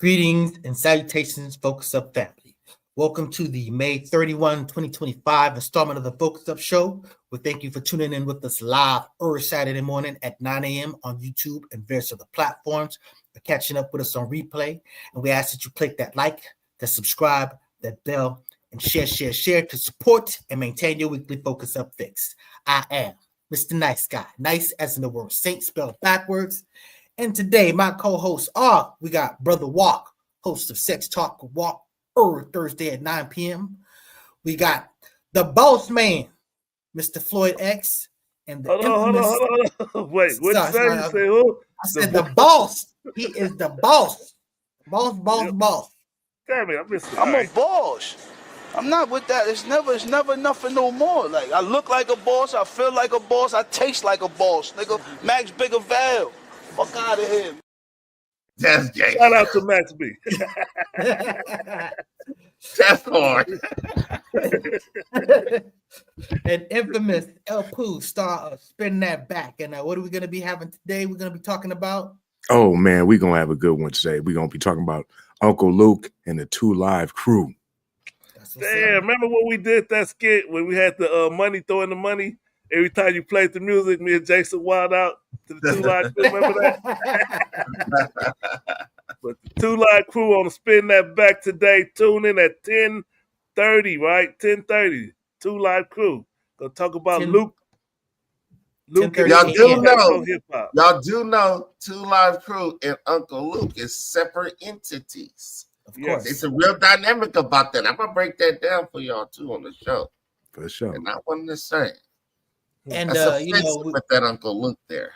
Greetings and salutations, Focus Up family. Welcome to the May 31, 2025 installment of the Focus Up Show. We thank you for tuning in with us live every Saturday morning at 9 a.m. on YouTube and various other platforms. For catching up with us on replay. And we ask that you click that like, that subscribe, that bell, and share to support and maintain your weekly Focus Up fix. I am Mr. Nice Guy. Nice as in the word saint spelled backwards. And today, my co-hosts are, we got Brother Walk, host of Sex Talk Walk, Thursday at 9 p.m. We got the boss man, Mr. Floyd X, and the Hold on. Wait, what you say? You say who? I said the boss. He is the boss. Boss. Damn it, I missed it. I'm a boss. I'm not with that. It's never nothing no more. Like, I look like a boss, I feel like a boss, I taste like a boss, nigga. Max Bigger Val. Fuck out of here. That's gay. Shout out to Max B. That's hard. An infamous El Pooh star of Spin That Back. And what are we going to be having today? We're going to be talking about. Oh, man, we're going to have a good one today. We're going to be talking about Uncle Luke and the 2 Live Crew. Damn, remember when we did that skit when we had the money, throwing the money? Every time you played the music, me and Jason wild out to the 2 Live Crew. Remember that? But the 2 Live Crew on Spin That Back today. Tune in at 10:30, right? 10:30. 2 Live Crew. Gonna talk about Luke. Y'all do know 2 Live Crew and Uncle Luke is separate entities. Of course. It's a real dynamic about that. I'm gonna break that down for y'all too on the show. For sure. And I wanted to say. And with that Uncle Luke there.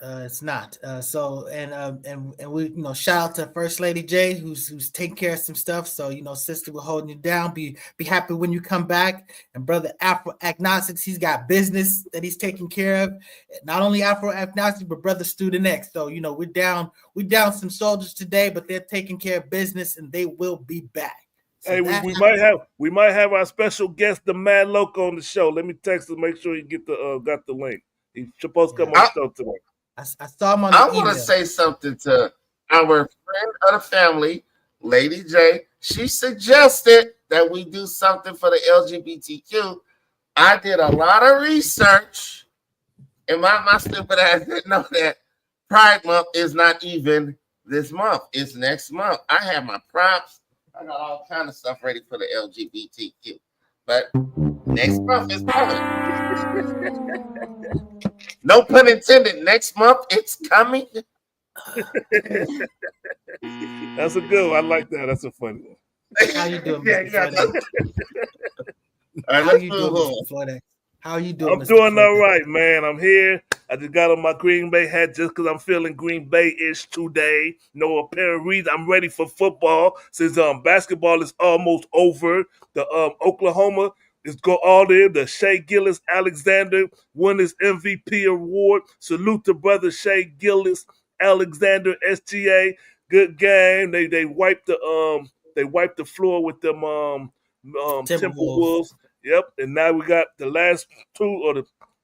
It's not. And we shout out to First Lady J who's taking care of some stuff. So sister, we're holding you down. Be happy when you come back. And brother Afro Agnostics, he's got business that he's taking care of. Not only Afro Agnostics, but brother Student X. So we're down some soldiers today, but they're taking care of business and they will be back. So hey, we might have our special guest, the Mad Loco, on the show. Let me text him, make sure he got the link. He's supposed to come on the show today. I saw him on the email. I want to say something to our friend of the family, Lady J. She suggested that we do something for the LGBTQ. I did a lot of research, and my stupid ass didn't know that Pride Month is not even this month. It's next month. I have my props. I got all kind of stuff ready for the LGBTQ. But next month is coming. No pun intended. Next month, it's coming. That's a good one. I like that. That's a funny one. How you doing, Mr. Floyd? How are you doing? I'm doing all right, man. I'm here. I just got on my Green Bay hat just because I'm feeling Green Bay-ish today. No apparent reason. I'm ready for football since basketball is almost over. The Oklahoma is go all there. The Shea Gillis Alexander won his MVP award. Salute to brother Shea Gillis Alexander SGA. Good game. They wiped the floor with them Timberwolves. Yep. And now we got the last two, or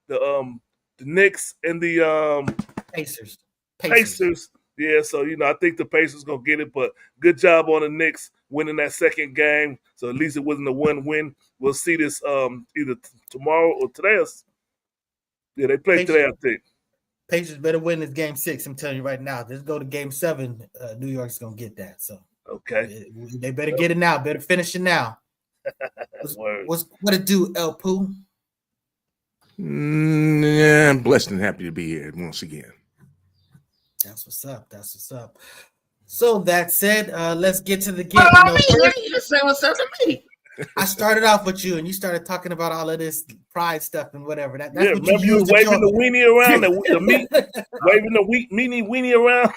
the Knicks and the Pacers. Yeah, so I think the Pacers gonna get it, but good job on the Knicks winning that second game. So at least it wasn't a win-win. We'll see this either tomorrow or today. Yeah, they play today, I think. Pacers better win this game 6. I'm telling you right now. Let's go to game 7. New York's gonna get that. So okay, they better get it now. Better finish it now. What it do, El Pooh? Yeah, I'm blessed and happy to be here once again. That's what's up. So that said, let's get to the game. You say what's up to me. I started off with you, and you started talking about all of this pride stuff and whatever. That's what remember you was waving the weenie around, waving the weenie around.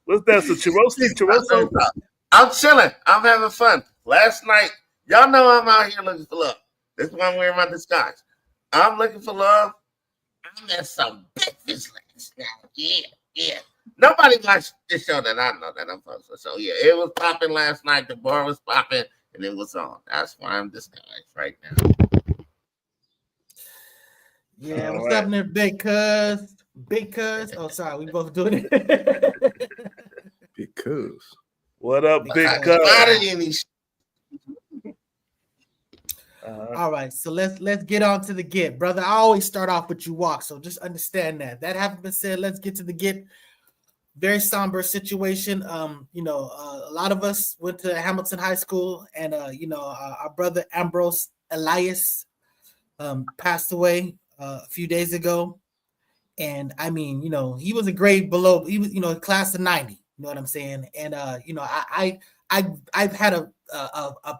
What's that? So Chiroso? I'm chilling. I'm having fun. Last night, y'all know I'm out here looking for love. This is why I'm wearing my disguise. I'm looking for love. I'm at some big fish last night. Yeah. Nobody watched this show that I know that I'm supposed to. So, yeah, it was popping last night. The bar was popping, and it was on. That's why I'm disguised right now. Yeah, what's happening, Big Cuz? Oh, sorry, we both doing it. Big Cuz. Cuz. What up, Big Cuz. Cuz? All right, so let's get on to the get, brother. I always start off with you walk, so just understand that. That having been said, let's get to the get. Very somber situation. A lot of us went to Hamilton High School, and our brother Ambrose Elias passed away a few days ago. And I mean, he was a grade below. He was, class of 90. You know what I'm saying? And I've had a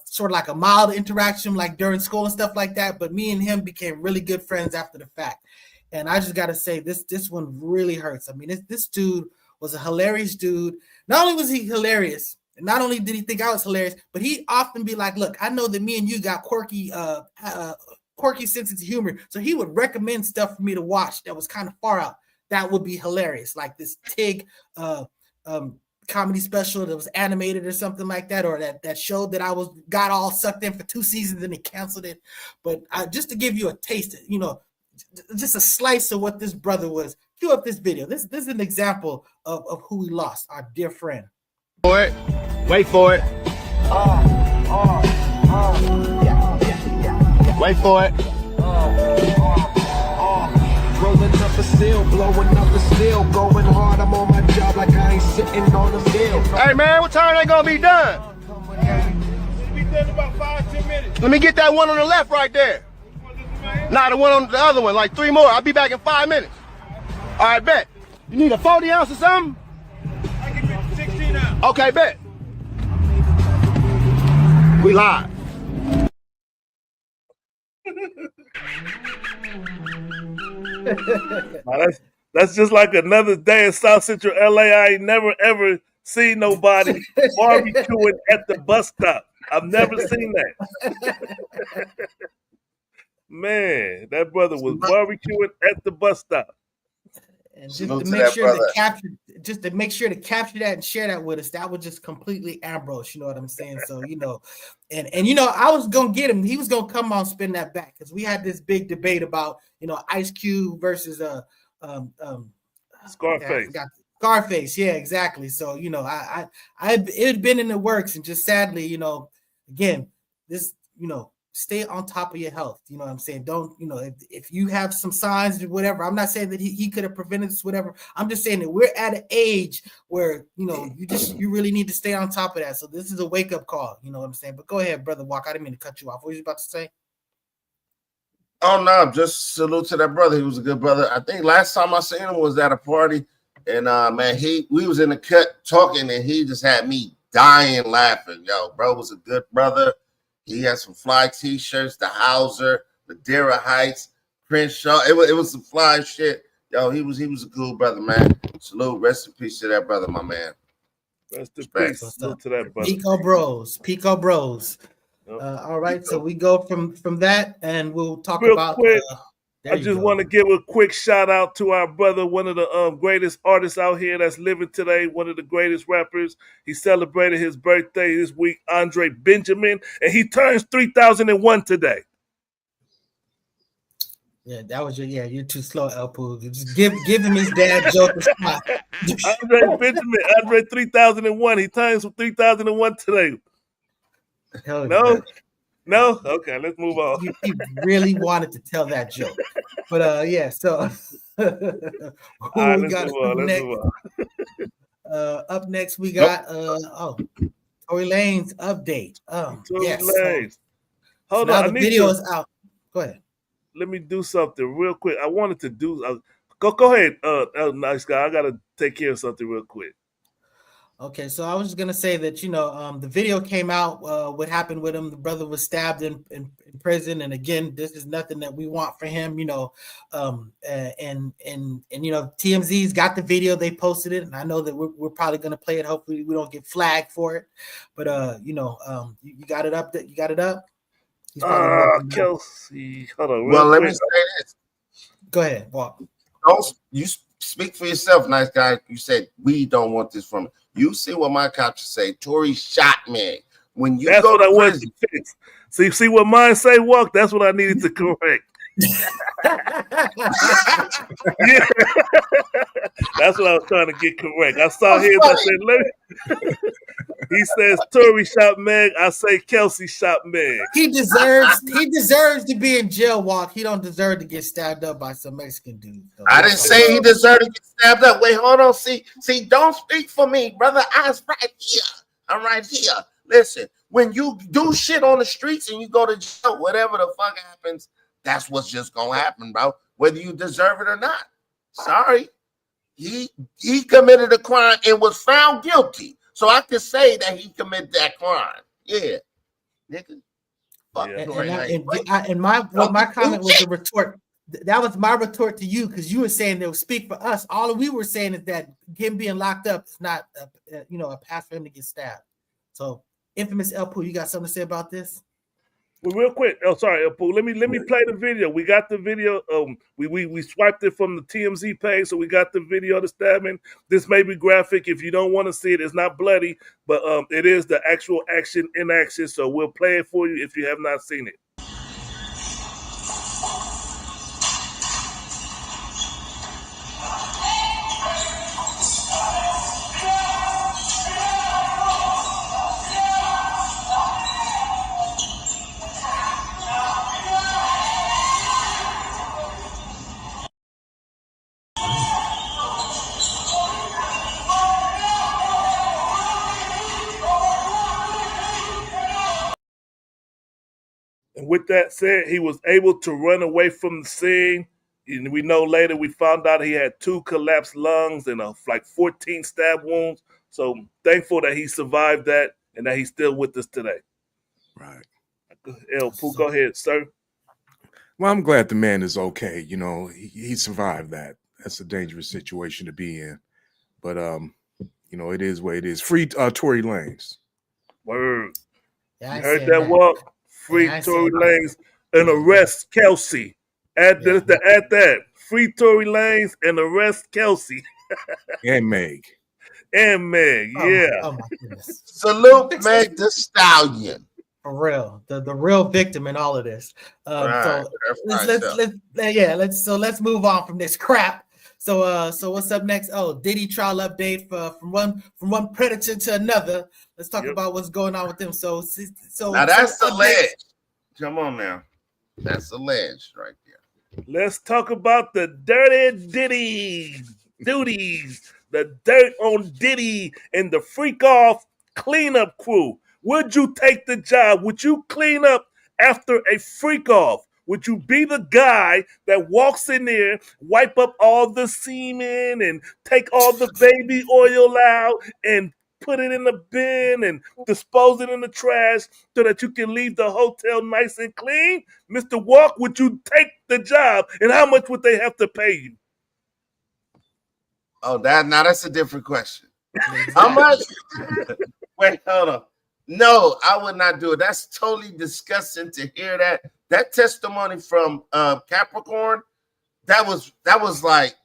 sort of like a mild interaction like during school and stuff like that. But me and him became really good friends after the fact. And I just got to say, this one really hurts. I mean, this dude was a hilarious dude. Not only was he hilarious, not only did he think I was hilarious, but he often be like, look, I know that me and you got quirky sense of humor. So he would recommend stuff for me to watch that was kind of far out. That would be hilarious. Like this Tig comedy special that was animated or something like that, or that show that I got all sucked in for 2 seasons and he canceled it. But just to give you a taste, just a slice of what this brother was. Cue up this video. This is an example of who we lost, our dear friend. Wait for it. Wait for it. Rolling up a seal, blowing up a steel, going hard. I'm on my job like I ain't sitting on the field. Hey man, what time they gonna be done? It'll be done in about 5-10 minutes. Let me get that one on the left right there. Nah, the one on the other one, like 3 more. I'll be back in 5 minutes. All right, bet. You need a 40 ounce or something? I can get 16 out. Okay, bet. We live. That's just like another day in South Central LA. I ain't never ever seen nobody barbecuing at the bus stop. I've never seen that. Man, that brother was barbecuing at the bus stop. And just to make sure to capture that and share that with us, that was just completely Ambrose. You know what I'm saying? So, and I was gonna get him. He was gonna come on, spin that back, because we had this big debate about Ice Cube versus Scarface. Scarface, yeah, exactly. So it had been in the works, and just sadly, again, this stay on top of your health. You know what I'm saying? Don't, if you have some signs or whatever, I'm not saying that he could have prevented this, whatever. I'm just saying that we're at an age where, you really need to stay on top of that. So this is a wake up call. You know what I'm saying? But go ahead, brother Walk. I didn't mean to cut you off. What were you about to say? Oh, no, just salute to that brother. He was a good brother. I think last time I seen him was at a party. And, man, we was in the cut talking, and he just had me dying laughing. Yo, bro was a good brother. He had some fly T-shirts, the Hauser, the Dara Heights, Crenshaw. It was some fly shit. Yo, he was a cool brother, man. Salute, rest in peace to that brother, my man. Rest in peace. Salute to that brother. Pico Bros. Yep. All right, so we go from that, and we'll talk Real about. Quick, I just want to give a quick shout out to our brother, one of the greatest artists out here that's living today, one of the greatest rappers. He celebrated his birthday this week, Andre Benjamin, and he turns 3001 today. Yeah, that was you're too slow, El Poo. Just give him his dad joke a spot. Andre Benjamin, Andre 3001. He turns 3001 today. No? Okay, let's move on. He really wanted to tell that joke. But so right, we got up next we got Tory Lanez update. Yes. Hold on, the video is out. Go ahead. Let me do something real quick. I wanted to do go ahead, nice guy. I gotta take care of something real quick. Okay, so I was just gonna say that the video came out. What happened with him? The brother was stabbed in prison, and again, this is nothing that we want for him. TMZ's got the video. They posted it, and I know that we're probably gonna play it. Hopefully, we don't get flagged for it. But you got it up. You got it up. Kelsey, hold on. Well, let me say this. Go ahead, Walk. You speak for yourself, nice guy. You said we don't want this from. You see what my couch say? Tory shot me. When you that's go what to I wanted prison, to fix. So you see what mine say, Walk? That's what I needed to correct. Yeah. That's what I was trying to get correct. I saw his. I said, let me. He says Tory shot Meg. I say Kelsey shot Meg. He deserves to be in jail. Walk. He don't deserve to get stabbed up by some Mexican dude. So I didn't say he deserved to get stabbed up. Wait, hold on. See, don't speak for me, brother. I was right here. I'm right here. Listen, when you do shit on the streets and you go to jail, whatever the fuck happens, that's what's just gonna happen, bro. Whether you deserve it or not. Sorry. He committed a crime and was found guilty. So I could say that he committed that crime. Yeah. Nigga. Fuck my comment was a retort. That was my retort to you, because you were saying they would speak for us. All we were saying is that him being locked up is not a pass for him to get stabbed. So, infamous El Poo, you got something to say about this? Well, real quick. Oh, sorry, El Poo. Let me play the video. We got the video. We swiped it from the TMZ page, so we got the video of the stabbing. This may be graphic. If you don't want to see it, it's not bloody, but it is the actual action in action. So we'll play it for you if you have not seen it. And with that said, he was able to run away from the scene. And we know later we found out he had 2 collapsed lungs and like 14 stab wounds. So thankful that he survived that and that he's still with us today. Right. El Poo, go ahead, sir. Well, I'm glad the man is okay. You know, he survived that. That's a dangerous situation to be in. But, it is what it is. Free Tory Lanez. Word. Yeah, you heard that walk? Free Tory Lanez and arrest Kelsey. Add that. Free Tory Lanez and arrest Kelsey. And Meg. And Meg, yeah. Oh my goodness. Salute Meg the Stallion. For real. The real victim in all of this. So let's move on from this crap. So what's up next? Oh, Diddy trial update from one predator to another. Let's talk about what's going on with them. So now that's alleged. Come on now. That's alleged right there. Let's talk about the dirty Diddy duties. The dirt on Diddy and the freak off cleanup crew. Would you take the job? Would you clean up after a freak off? Would you be the guy that walks in there, wipe up all the semen and take all the baby oil out and put it in the bin and dispose it in the trash so that you can leave the hotel nice and clean? Mr. Walk, would you take the job, and how much would they have to pay you? Oh, that's a different question. How much? Wait, hold on. No, I would not do it. That's totally disgusting to hear that. That testimony from Capricorn, that was like,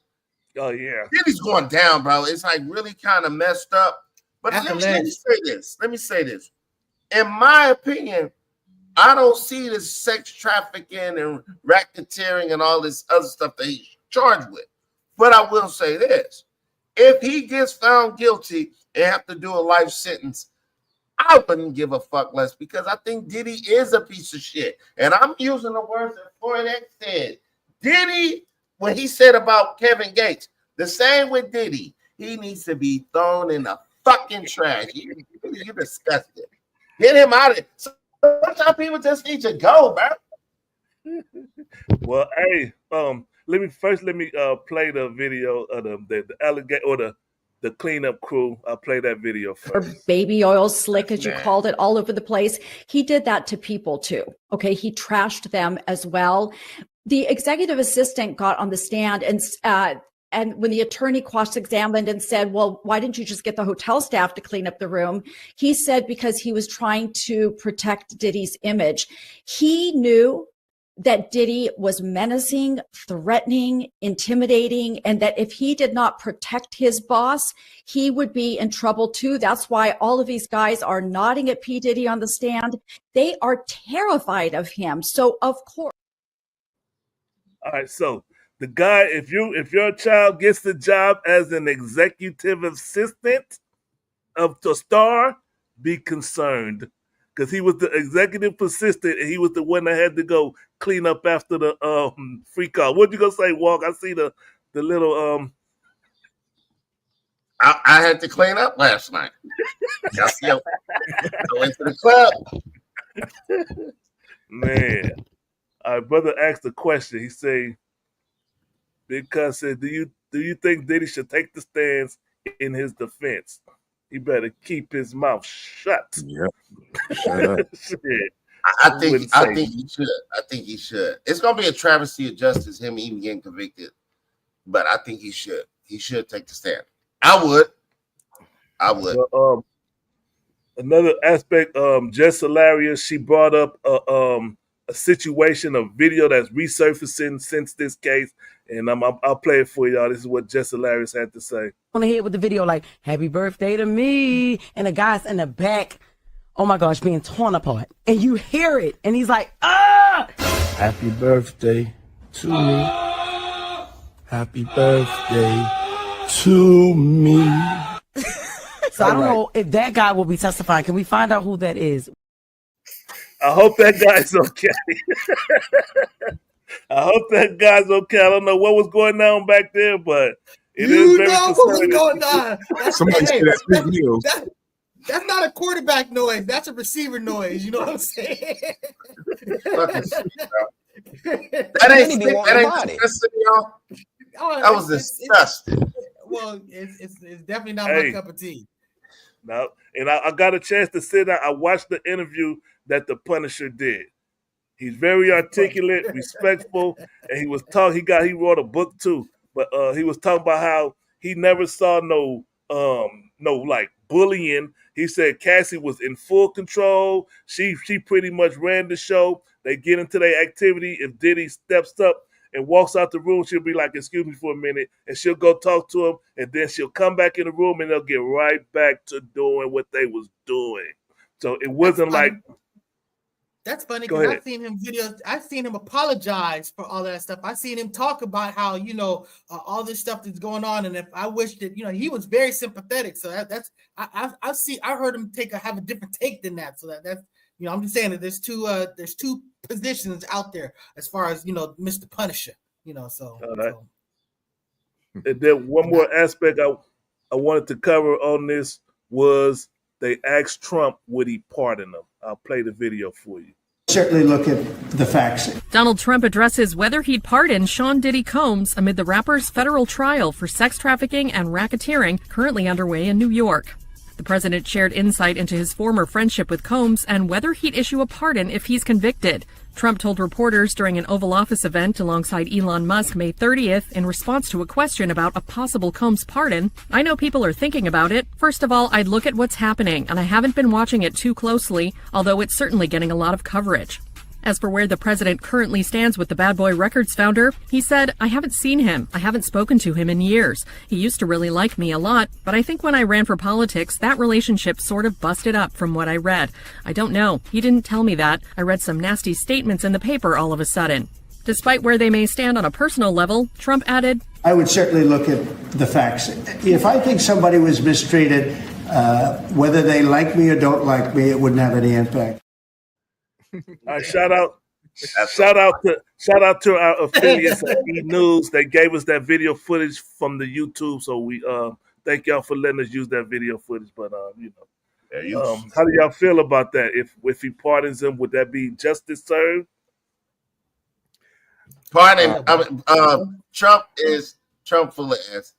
oh yeah, Diddy's going down, bro. It's like really kind of messed up. But let me say this. Let me say this. In my opinion, I don't see this sex trafficking and racketeering and all this other stuff that he's charged with. But I will say this. If he gets found guilty and have to do a life sentence, I wouldn't give a fuck less, because I think Diddy is a piece of shit. And I'm using the words that Forex said. Diddy, when he said about Kevin Gates, the same with Diddy. He needs to be thrown in the fucking trash. You're disgusting. Get him out of it. Sometimes people just need to go, bro. Well, hey, let me play the video of the alligator or the cleanup crew. I'll play that video first. Or baby oil slick, as you called it, all over the place. He did that to people too. Okay. He trashed them as well. The executive assistant got on the stand and when the attorney cross-examined and said, well, why didn't you just get the hotel staff to clean up the room? He said because he was trying to protect Diddy's image. He knew that Diddy was menacing, threatening, intimidating, and that if he did not protect his boss, he would be in trouble too. That's why all of these guys are nodding at P. Diddy on the stand. They are terrified of him. So, of course. All right, so the guy, if your child gets the job as an executive assistant of the star, be concerned. Because he was the executive assistant and he was the one that had to go clean up after the free call. What you gonna say, Walk? I see the little I had to clean up last night. I went to the club. man. Our brother asked a question. He say, Big Cuz said, do you think Diddy should take the stands in his defense? He better keep his mouth shut. Yep. Shut up. I think he should. I think he should. It's gonna be a travesty of justice, him even getting convicted. But I think he should. He should take the stand. I would. Well, another aspect, Jess Hilarious, she brought up a situation, a video that's resurfacing since this case, and I'll play it for y'all. This is what Jess Hilarious had to say. On the head with the video like "Happy Birthday to me," and the guy's in the back, oh my gosh, being torn apart, and you hear it, and he's like, "Ah!" Happy birthday to me. Happy birthday to me. So I don't know if that guy will be testifying. Can we find out who that is? I hope that guy's okay. I hope that guy's okay. I don't know what was going on back there, but it is very know what was going on. Somebody say that's big news. That's not a quarterback noise. That's a receiver noise. You know what I'm saying? That ain't disgusting, y'all. That was disgusting. Well, it's definitely not my cup of tea. No, and I got a chance to sit down. I watched the interview that the Punisher did. He's very articulate, respectful, and he was talking. He wrote a book too, but he was talking about how he never saw no like bullying. He said Cassie was in full control. She pretty much ran the show. They get into their activity. If Diddy steps up and walks out the room, she'll be like, "Excuse me for a minute," and she'll go talk to him, and then she'll come back in the room, and they'll get right back to doing what they was doing. So it wasn't like. That's funny because I've seen him videos. I've seen him apologize for all that stuff. I've seen him talk about how all this stuff that's going on, and if I wish that he was very sympathetic. So I heard him have a different take than that. So that's I'm just saying that there's two positions out there as far as Mr. Punisher. So. And then one more aspect I wanted to cover on this was they asked Trump would he pardon them. I'll play the video for you. Certainly look at the facts. Donald Trump addresses whether he'd pardon Sean Diddy Combs amid the rapper's federal trial for sex trafficking and racketeering currently underway in New York. The president shared insight into his former friendship with Combs and whether he'd issue a pardon if he's convicted. Trump told reporters during an Oval Office event alongside Elon Musk May 30th in response to a question about a possible Combs pardon, "I know people are thinking about it. First of all, I'd look at what's happening, and I haven't been watching it too closely, although it's certainly getting a lot of coverage." As for where the president currently stands with the Bad Boy Records founder, he said, "I haven't seen him. I haven't spoken to him in years. He used to really like me a lot, but I think when I ran for politics, that relationship sort of busted up from what I read. I don't know. He didn't tell me that. I read some nasty statements in the paper all of a sudden." Despite where they may stand on a personal level, Trump added, I would certainly look at the facts. If I think somebody was mistreated, whether they like me or don't like me, it wouldn't have any impact. All right, shout out to our affiliates at E! News. They gave us that video footage from the YouTube, so we thank y'all for letting us use that video footage. But how do y'all feel about that? If he pardons him, would that be justice served? Pardon. Trump is Trump full of ass.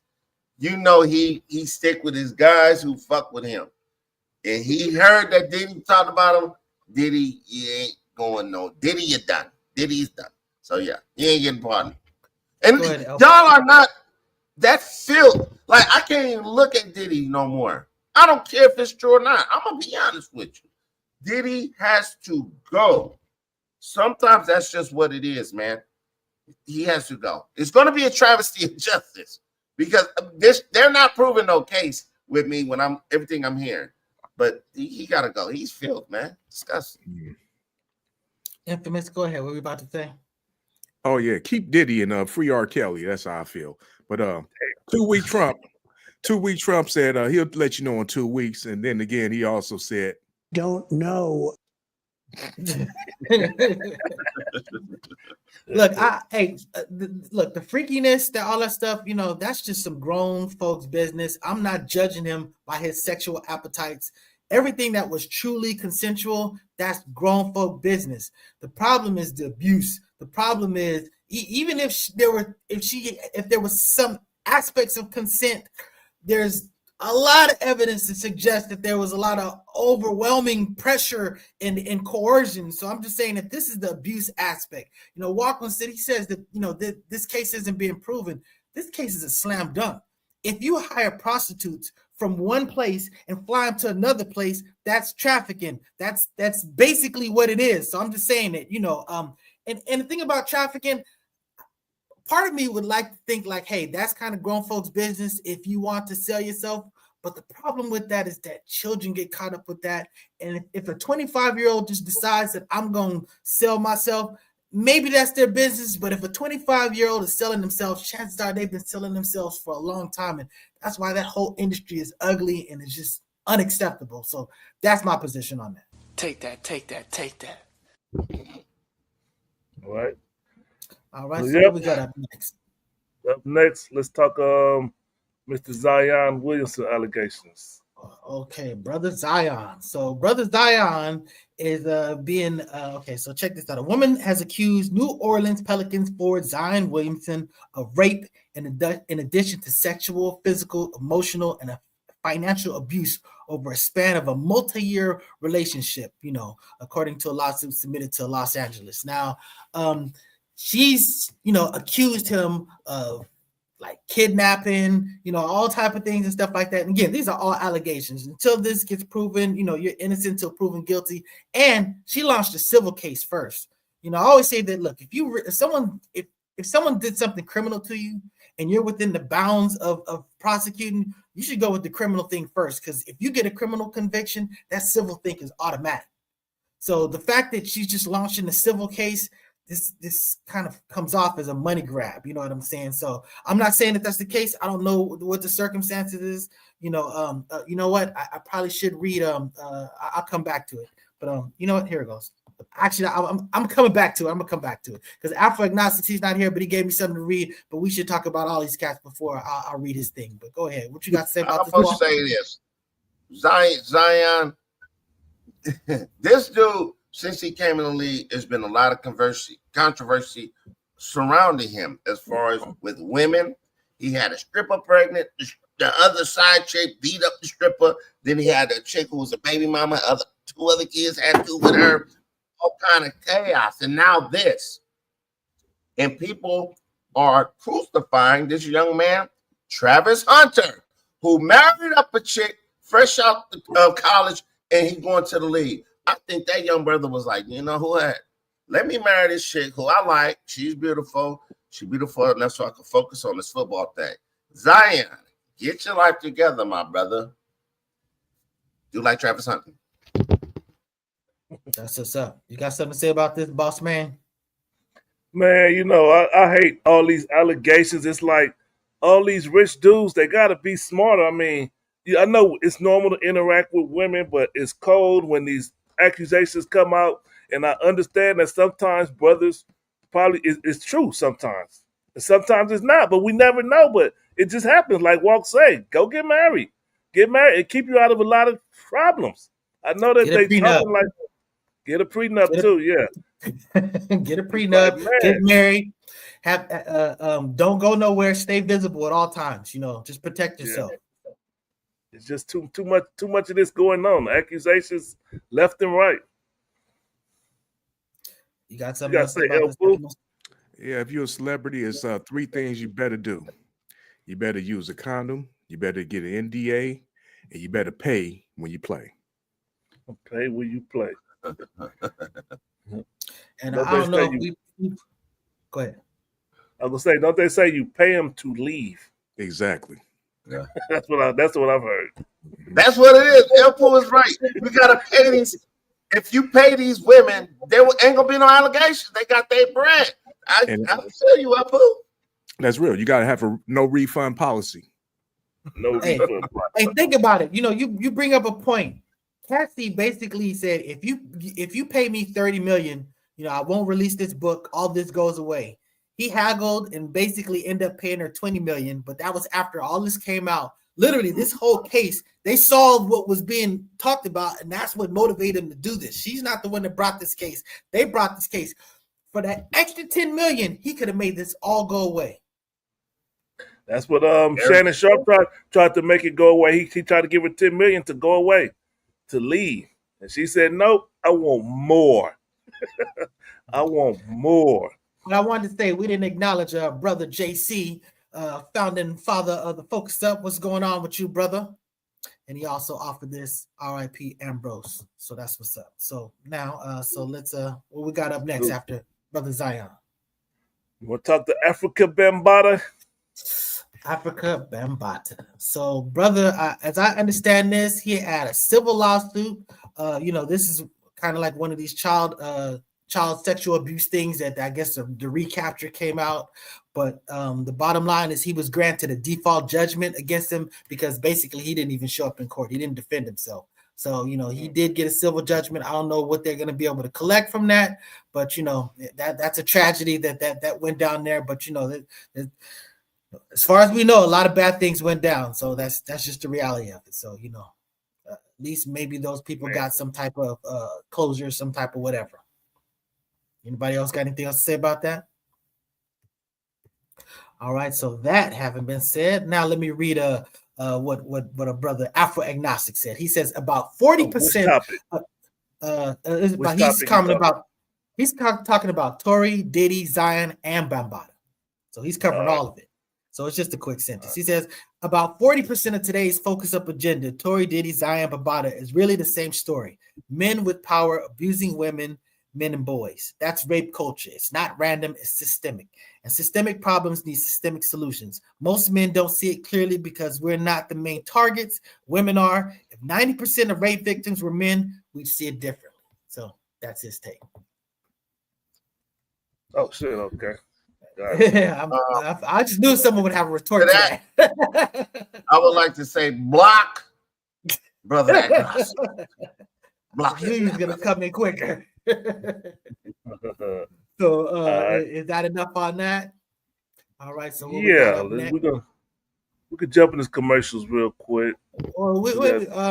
He stick with his guys who fuck with him, and he heard that Diddy talked about him. Diddy, you ain't going no. Diddy, you're done. Diddy's done. So yeah, you ain't getting pardoned. And y'all are not that filth. Like I can't even look at Diddy no more. I don't care if it's true or not. I'm gonna be honest with you. Diddy has to go. Sometimes that's just what it is, man. He has to go. It's gonna be a travesty of justice because they're not proving no case with me when everything I'm hearing. But he gotta go. He's filth, man. Disgusting. Infamous, go ahead. What were we about to say? Oh yeah, keep Diddy and free R. Kelly. That's how I feel. But 2 week Trump said he'll let you know in 2 weeks, and then again he also said, Don't know. Look, look, the freakiness, all that stuff, that's just some grown folks' business. I'm not judging him by his sexual appetites. Everything that was truly consensual, that's grown folk business. The problem is the abuse. The problem is even if there was some aspects of consent, there's a lot of evidence to suggest that there was a lot of overwhelming pressure and coercion. So I'm just saying that this is the abuse aspect. Walkman said, he says that, this case isn't being proven. This case is a slam dunk. If you hire prostitutes from one place and fly them to another place, that's trafficking. That's basically what it is. So I'm just saying that, and the thing about trafficking, part of me would like to think like, hey, that's kind of grown folks' business if you want to sell yourself. But the problem with that is that children get caught up with that. And if a 25-year-old just decides that I'm going to sell myself, maybe that's their business. But if a 25-year-old is selling themselves, chances are they've been selling themselves for a long time. And that's why that whole industry is ugly and it's just unacceptable. So that's my position on that. Take that. All right. All right, so what we got up next? Up next, let's talk Mr. Zion Williamson allegations. Okay, Brother Zion. So Brother Zion is being okay, so check this out. A woman has accused New Orleans Pelicans forward Zion Williamson of rape in addition to sexual, physical, emotional, and financial abuse over a span of a multi-year relationship, according to a lawsuit submitted to Los Angeles. Now, she's, accused him of like kidnapping, all type of things and stuff like that. And again, these are all allegations. Until this gets proven, you're innocent until proven guilty. And she launched a civil case first. I always say that, look, if someone did something criminal to you and you're within the bounds of prosecuting, you should go with the criminal thing first. Because if you get a criminal conviction, that civil thing is automatic. So the fact that she's just launching a civil case, this kind of comes off as a money grab, you know what I'm saying? So I'm not saying that that's the case. I don't know what the circumstances is. You know what? I probably should read. I'll come back to it. But you know what? Here it goes. Actually, I'm coming back to it. I'm gonna come back to it because Afro Agnostic, he's not here, but he gave me something to read. But we should talk about all these cats before I'll read his thing. But go ahead. What you got to say about this? I'm gonna say this, Zion. This dude, since he came in the league, there's been a lot of controversy surrounding him as far as with women. He had a stripper pregnant. The other side chick beat up the stripper. Then he had a chick who was a baby mama. Two other kids had to with her. All kind of chaos. And now this. And people are crucifying this young man, Travis Hunter, who married up a chick fresh out of college, and he's going to the league. I think that young brother was like, you know what? Let me marry this chick who I like. She's beautiful. She's beautiful enough so I can focus on this football thing. Zion, get your life together, my brother. You like Travis Hunter? That's what's up. You got something to say about this, boss man? Man, I hate all these allegations. It's like all these rich dudes, they got to be smarter. I mean, I know it's normal to interact with women, but it's cold when these accusations come out. And I understand that sometimes brothers probably it's true sometimes. And sometimes it's not, but we never know. But it just happens. Like Walk say, go get married. Get married and keep you out of a lot of problems. I know that they talking like get a prenup too, yeah. Get a prenup, like, get married, have don't go nowhere, stay visible at all times, just protect yourself. Yeah. It's just too much of this going on. Accusations left and right. You got something to say about this? Yeah, if you're a celebrity, it's 3 things you better do. You better use a condom, you better get an NDA, and you better pay when you play. Pay when you play. And I don't know. Go ahead. I was gonna say, don't they say you pay them to leave? Exactly. Yeah. That's what I've heard. That's what it is. Elpo is right. We gotta pay these. If you pay these women, there ain't gonna be no allegations. They got their bread. I And- feel you, Apu. That's real. You got to have a no refund policy. No Hey, refund. hey, think about it. You know, you bring up a point. Cassie basically said, if you pay me 30 million, you know, I won't release this book. All this goes away. He haggled and basically ended up paying her 20 million, but that was after all this came out. Literally, this whole case, they saw what was being talked about, and that's what motivated them to do this. She's not the one that brought this case. They brought this case. For that extra 10 million, he could have made this all go away. That's what Shannon Sharp tried to make it go away. He tried to give her 10 million to go away, to leave. And she said, nope, I want more. I want more. But I wanted to say we didn't acknowledge brother JC, founding father of the Focus Up. What's going on with you, brother? And he also offered this RIP Ambrose. So that's what's up. So now, so let's what we got up next after Brother Zion? You want to talk to Afrika Bambaataa? Afrika Bambaataa. So, brother, as I understand this, he had a civil lawsuit. You know, this is kind of like one of these child sexual abuse things that I guess the recapture came out. But the bottom line is he was granted a default judgment against him because basically he didn't even show up in court. He didn't defend himself. So, you know, he did get a civil judgment. I don't know what they're going to be able to collect from that, but, you know, that's a tragedy that went down there. But, you know, as far as we know, a lot of bad things went down. So that's just the reality of it. So, you know, at least maybe those people got some type of closure, some type of whatever. Anybody else got anything else to say about that? All right. So that having been said, now let me read what a brother Afro Agnostic said. He says about 40%. He's talking about Tory, Diddy, Zion, and Bambaataa. So he's covering all of it. So it's just a quick sentence. He says about 40% of today's Focus Up agenda, Tory, Diddy, Zion, Bambaataa, is really the same story. Men with power abusing women, men and boys. That's rape culture. It's not random, it's systemic. And systemic problems need systemic solutions. Most men don't see it clearly because we're not the main targets. Women are. If 90% of rape victims were men, we'd see it differently. So that's his take. Oh, shit. Okay. I just knew someone would have a retort to that. I would like to say block Brother Agnostic. Block. I knew he was going to come in quicker. So is that enough on that? All right. So we could jump in this commercials real quick. Well,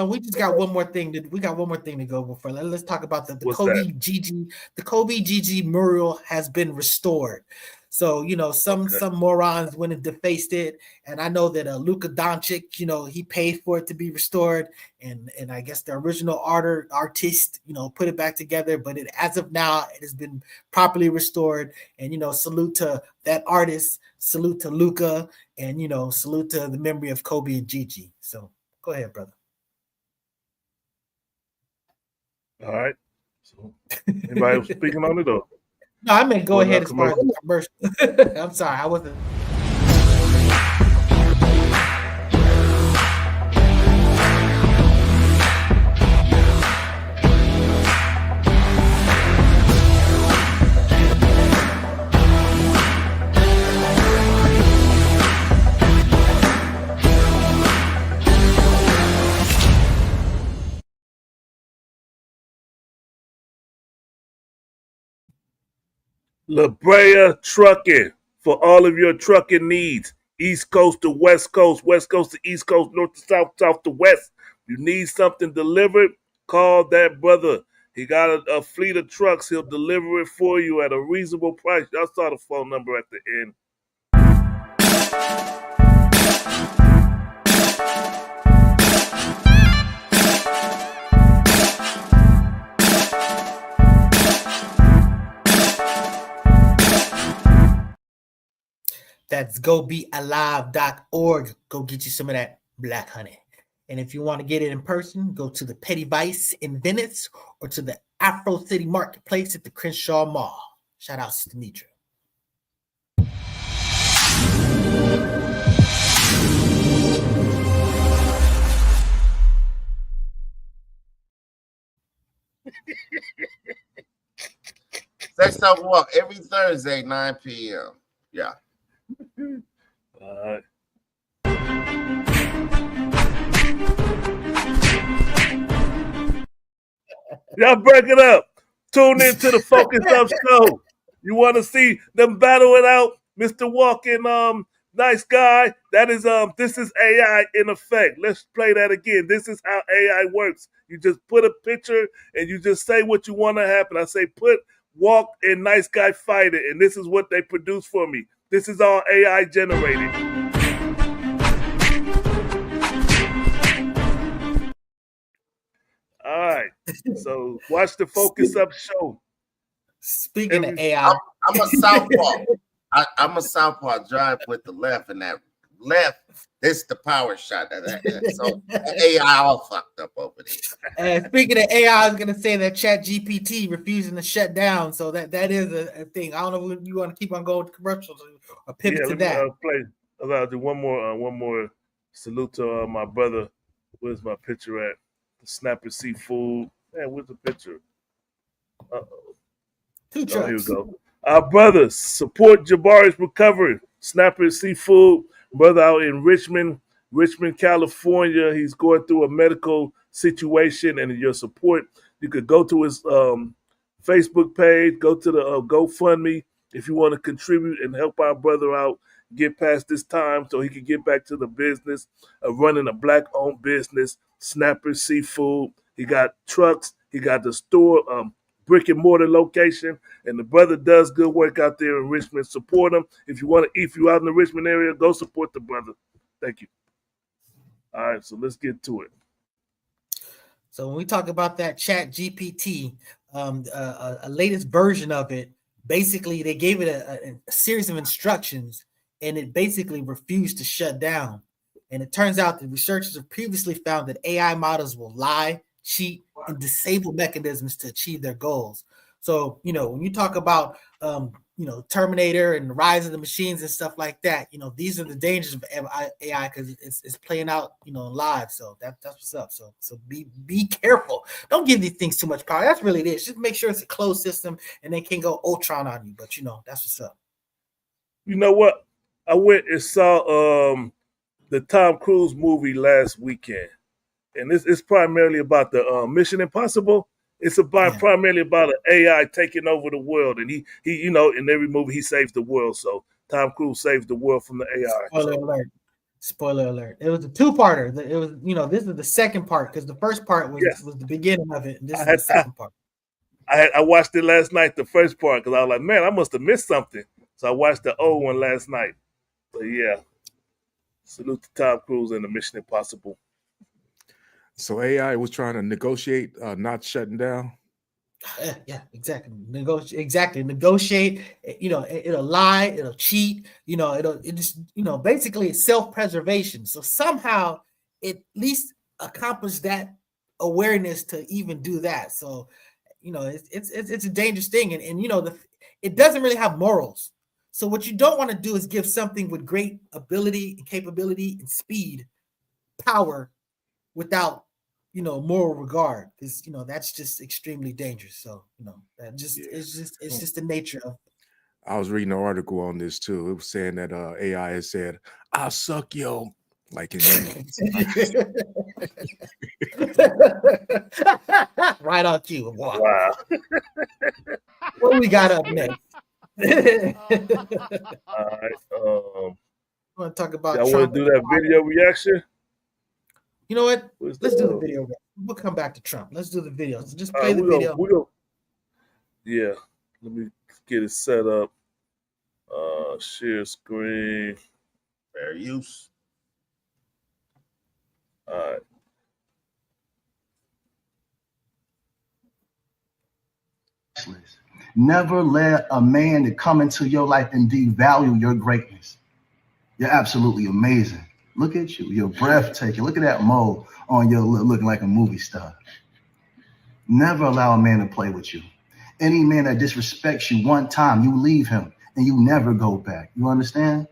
we just got one more thing. We got one more thing to go before. Let's talk about the Kobe Gigi. The Kobe Gigi mural has been restored. So, you know, some morons went and defaced it. And I know that Luka Doncic, you know, he paid for it to be restored. And I guess the original artist, you know, put it back together. But as of now, it has been properly restored. And, you know, salute to that artist, salute to Luka, and, you know, salute to the memory of Kobe and Gigi. So go ahead, brother. All right. So anybody was speaking on it or? No, I meant go ahead as far as the commercial. I'm sorry, I wasn't. La Brea Trucking for all of your trucking needs. East Coast to West Coast, West Coast to East Coast, North to South, South to West. You need something delivered, call that brother. He got a fleet of trucks. He'll deliver it for you at a reasonable price. Y'all saw the phone number at the end. That's gobealive.org. Go get you some of that black honey. And if you want to get it in person, go to the Petty Vice in Venice or to the Afro City Marketplace at the Crenshaw Mall. Shout out to Nitra. Next time walk every Thursday, 9 p.m. Yeah. All right. Y'all break it up. Tune into the Focus Up show. You want to see them battle it out, Mr. Walking nice guy. That is this is AI in effect. Let's play that again. This is how AI works. You just put a picture and you just say what you want to happen. I say put Walk and nice guy fight it, and this is what they produce for me. This is all AI generated. All right. So watch the Focus Up show. Speaking of AI, I'm a southpaw. I'm a southpaw. Drive with the left, and that left, this the power shot. So AI all fucked up over there. And speaking of AI, I was gonna say that Chat GPT refusing to shut down. So that is a thing. I don't know if you want to keep on going to commercials or pivot to that. I'll do one more salute to my brother. Where's my picture at? The Snapper Seafood. Man, where's the picture? Two trucks. Here we go. Our brothers support Jabari's recovery. Snapper Seafood, brother out in Richmond, California. He's going through a medical situation, and your support, you could go to his Facebook page, go to the GoFundMe if you want to contribute and help our brother out, get past this time so he can get back to the business of running a black-owned business, Snapper Seafood. He got trucks. He got the store, brick and mortar location, and the brother does good work out there in Richmond. Support him. If you want to, if you're out in the Richmond area, go support the brother. Thank you. All right, so let's get to it. So when we talk about that Chat GPT, a latest version of it, basically they gave it a series of instructions, and it basically refused to shut down. And it turns out that researchers have previously found that AI models will lie, cheat, and disable mechanisms to achieve their goals. So, when you talk about, Terminator and the rise of the machines and stuff like that, these are the dangers of AI because it's playing out, live. So that's what's up. So be careful. Don't give these things too much power. That's really it is. Just make sure it's a closed system and they can't go Ultron on you. But, that's what's up. You know what? I went and saw the Tom Cruise movie last weekend. And it's primarily about the Mission Impossible. It's primarily about an AI taking over the world, and he in every movie he saves the world. So Tom Cruise saves the world from the AI. Spoiler alert! It was a two-parter. It was this is the second part because the first part was the beginning of it, and this is the second part. I watched it last night, the first part, because I was like, man, I must have missed something. So I watched the old one last night. So yeah, salute to Tom Cruise and the Mission Impossible. So AI was trying to negotiate not shutting down. Yeah, exactly. Negotiate. It'll lie. It'll cheat. Basically it's self-preservation. So somehow it at least accomplished that awareness to even do that. So it's a dangerous thing, and it doesn't really have morals. So what you don't want to do is give something with great ability and capability and speed, power, without moral regard, because that's just extremely dangerous. So it's just the nature of. I was reading an article on this too. It was saying that AI has said, "I'll suck yo," like in right on cue. Wow. What we got up next? All right. I want to talk about. I want to do that video reaction. You know what? Let's do the video. We'll come back to Trump. Let's do the video. So just play the video. Yeah. Let me get it set up. Share screen. Fair use. All right. Never let a man to come into your life and devalue your greatness. You're absolutely amazing. Look at you. You're breathtaking. Look at that mole on your looking like a movie star. Never allow a man to play with you. Any man that disrespects you one time, you leave him and you never go back. You understand?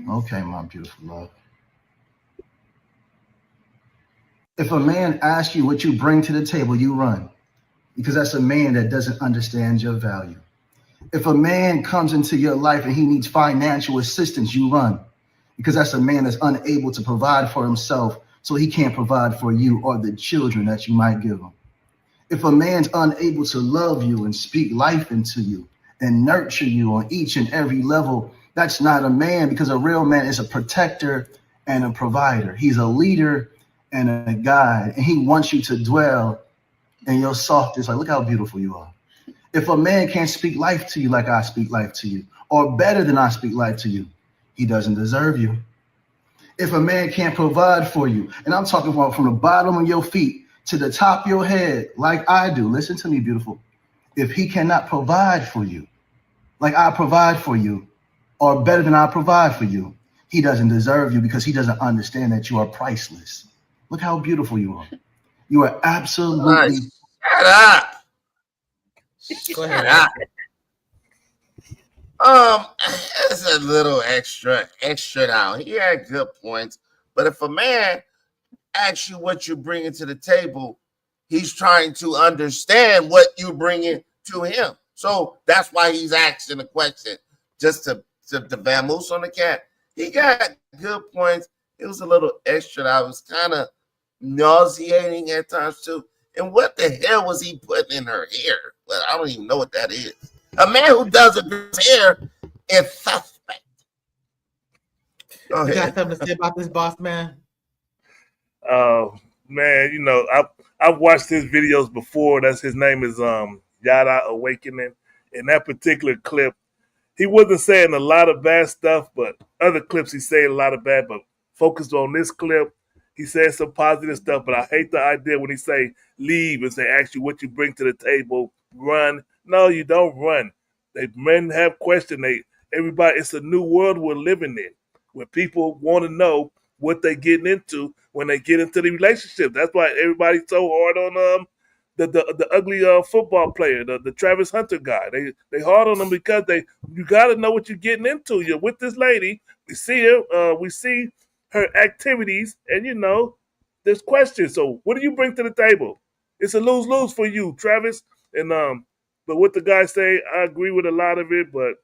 Okay, my beautiful love. If a man asks you what you bring to the table, you run. Because that's a man that doesn't understand your value. If a man comes into your life and he needs financial assistance, you run, because that's a man that's unable to provide for himself, so he can't provide for you or the children that you might give him. If a man's unable to love you and speak life into you and nurture you on each and every level, that's not a man, because a real man is a protector and a provider. He's a leader and a guide, and he wants you to dwell in your softness. Like, look how beautiful you are. If a man can't speak life to you like I speak life to you, or better than I speak life to you, he doesn't deserve you. If a man can't provide for you, and I'm talking about from the bottom of your feet to the top of your head, like I do, listen to me, beautiful. If he cannot provide for you, like I provide for you, or better than I provide for you, he doesn't deserve you, because he doesn't understand that you are priceless. Look how beautiful you are. You are absolutely. Shut up. Go ahead. It's a little extra now. He had good points, but if a man asks you what you're bringing to the table, he's trying to understand what you're bringing to him. So that's why he's asking the question, just to vamoose on the cat. He got good points. It was a little extra. I was kind of nauseating at times too. And what the hell was he putting in her hair? Well, I don't even know what that is. A man who does a girl's hair is suspect. Go You ahead. got something to say about this, boss man? Man, you know, I've watched his videos before. His name is Yada Awakening. In that particular clip, he wasn't saying a lot of bad stuff, but other clips he said a lot of bad. But focused on this clip, he said some positive stuff. But I hate the idea when he say leave and say ask you what you bring to the table, run. No, you don't run. Men have questions. Everybody. It's a new world we're living in, where people want to know what they're getting into when they get into the relationship. That's why everybody's so hard on the ugly football player, the Travis Hunter guy. They hard on him because you got to know what you're getting into. You're with this lady. We see her. We see her activities, and you know there's questions. So what do you bring to the table? It's a lose-lose for you, Travis. And but what the guy say, I agree with a lot of it, but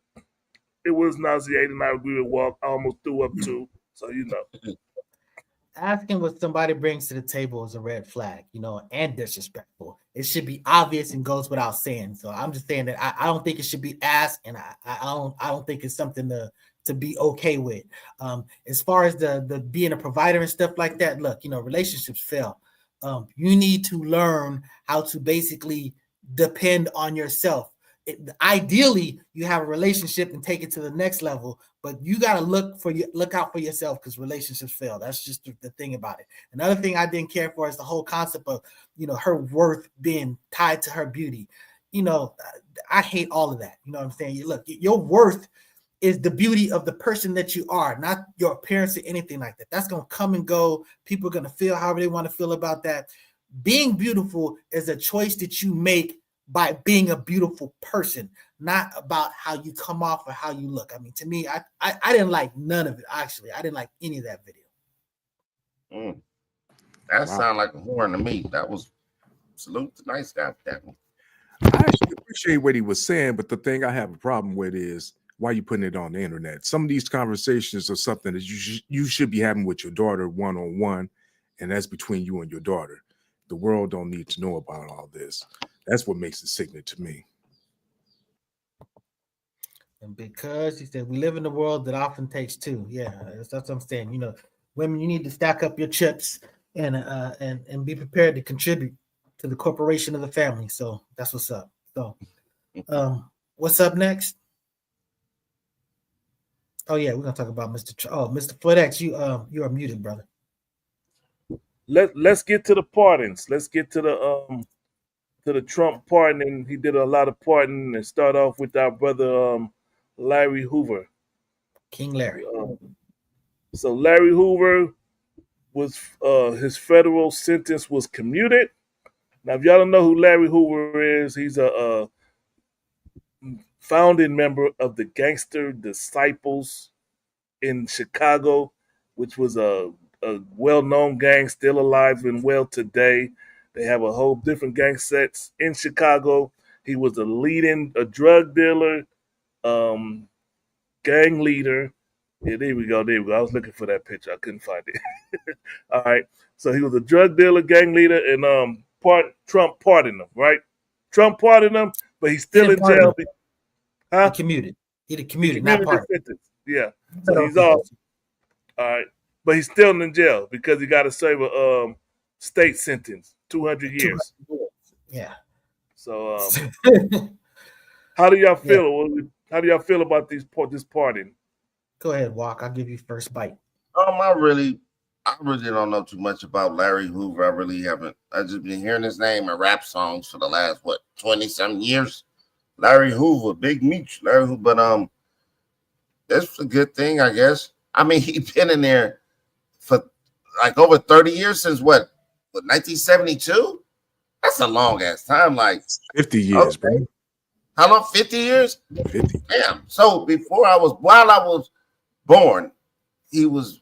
it was nauseating. I agree with Walk. I almost threw up too. So you know. Asking what somebody brings to the table is a red flag, you know, and disrespectful. It should be obvious and goes without saying. So I'm just saying that I don't think it should be asked, and I don't think it's something to be okay with. As far as the being a provider and stuff like that, look, you know, relationships fail. You need to learn how to basically depend on yourself. Ideally, you have a relationship and take it to the next level, but you got to look out for yourself, because relationships fail. That's just the thing about it. Another thing I didn't care for is the whole concept of, you know, her worth being tied to her beauty. You know, I hate all of that. You know what I'm saying? Look, your worth is the beauty of the person that you are, not your appearance or anything like that. That's going to come and go. People are going to feel however they want to feel about that. Being beautiful is a choice that you make by being a beautiful person, not about how you come off or how you look. I mean, to me, I didn't like none of it, actually. I didn't like any of that video. That sounded like a horn to me. That was salute to nice guy for that one. I actually appreciate what he was saying, but the thing I have a problem with is why you putting it on the internet. Some of these conversations are something that you should be having with your daughter one-on-one, and that's between you and your daughter. The world don't need to know about all this. That's what makes it sickening to me. And because he said we live in a world that often takes two. Yeah, that's what I'm saying. You know, women, you need to stack up your chips and be prepared to contribute to the corporation of the family. So that's what's up. So what's up next? Oh yeah, we're gonna talk about Mr. FootX. You are muted, brother. Let's get to the pardons. Let's get to the Trump pardon. He did a lot of pardoning, and start off with our brother Larry Hoover. King Larry. So Larry Hoover was his federal sentence was commuted. Now, if y'all don't know who Larry Hoover is, he's a founding member of the Gangster Disciples in Chicago, which was a well-known gang, still alive and well today. They have a whole different gang sets in Chicago. He was a drug dealer, gang leader. Yeah, there we go. I was looking for that picture. I couldn't find it. All right. So he was a drug dealer, gang leader, and Trump pardoned him, right? Trump pardoned him, but he's still in jail. He commuted. He commuted, not pardoned. Yeah. So he's off. All right. But he's still in jail because he got to serve a state sentence, 200 years. Yeah. So how do y'all feel? Yeah. How do y'all feel about this pardon? Go ahead, Walk. I'll give you first bite. I really don't know too much about Larry Hoover. I really haven't. I just been hearing his name in rap songs for the last 20-some years. Larry Hoover, Big Meech, Larry Hoover. But that's a good thing, I guess. I mean, he's been in there for like over 30 years since what 1972? That's a long ass time, like 50 years, bro. How long? 50 years? 50. Damn. So while I was born, he was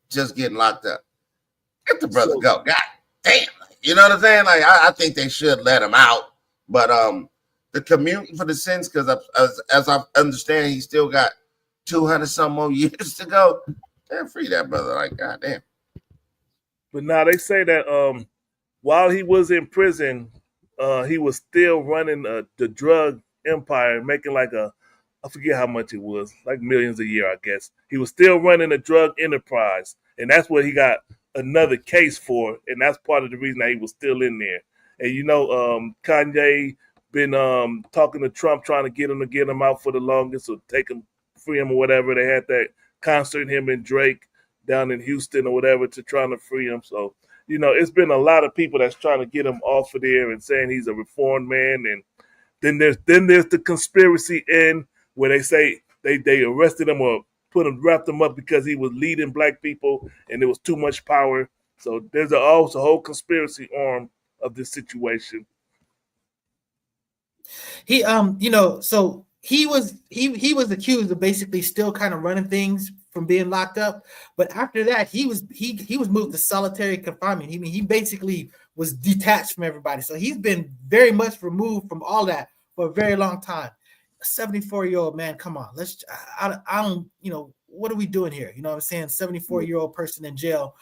just getting locked up. Let the brother go. God damn. You know what I'm saying? Like I think they should let him out. But the commuting for the sins, because as I understand, he still got 200 some more years to go. Damn, free that brother. Like, God damn. But now they say that while he was in prison, he was still running the drug empire, making like I forget how much it was, like millions a year, I guess. He was still running a drug enterprise, and that's what he got another case for, and that's part of the reason that he was still in there. And you know, Kanye been talking to Trump, trying to get him out for the longest, or take him, free him or whatever. They had that concert, him and Drake down in Houston or whatever, to trying to free him. So, you know, it's been a lot of people that's trying to get him off of there and saying he's a reformed man. And then there's the conspiracy end where they say they arrested him or wrapped him up because he was leading black people and there was too much power. So there's also a whole conspiracy arm of this situation. He so he was accused of basically still kind of running things from being locked up, but after that he was moved to solitary confinement. He basically was detached from everybody, so he's been very much removed from all that for a very long time. A 74-year-old man, come on, I don't, what are we doing here? You know what I'm saying? 74-year-old person in jail.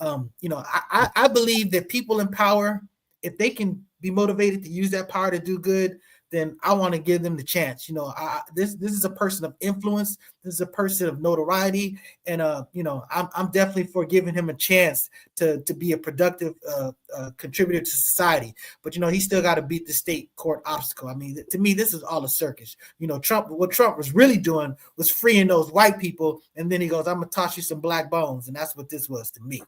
I believe that people in power, if they can be motivated to use that power to do good, then I want to give them the chance. This is a person of influence. This is a person of notoriety, and I'm definitely for giving him a chance to be a productive contributor to society. But he still got to beat the state court obstacle. I mean, to me, this is all a circus. What Trump was really doing was freeing those white people, and then he goes, "I'm gonna toss you some black bones," and that's what this was to me.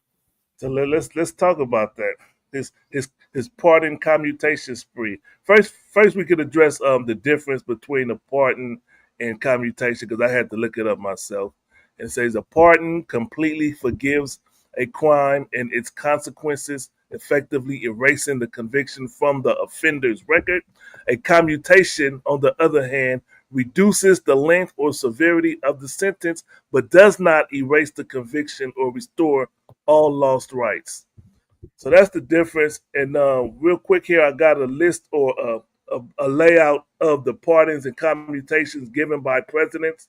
So let's talk about that. His pardon commutation spree. First we could address the difference between the pardon and commutation, because I had to look it up myself. It says a pardon completely forgives a crime and its consequences, effectively erasing the conviction from the offender's record. A commutation, on the other hand, reduces the length or severity of the sentence, but does not erase the conviction or restore all lost rights. So that's the difference. And real quick here, I got a list or a layout of the pardons and commutations given by presidents.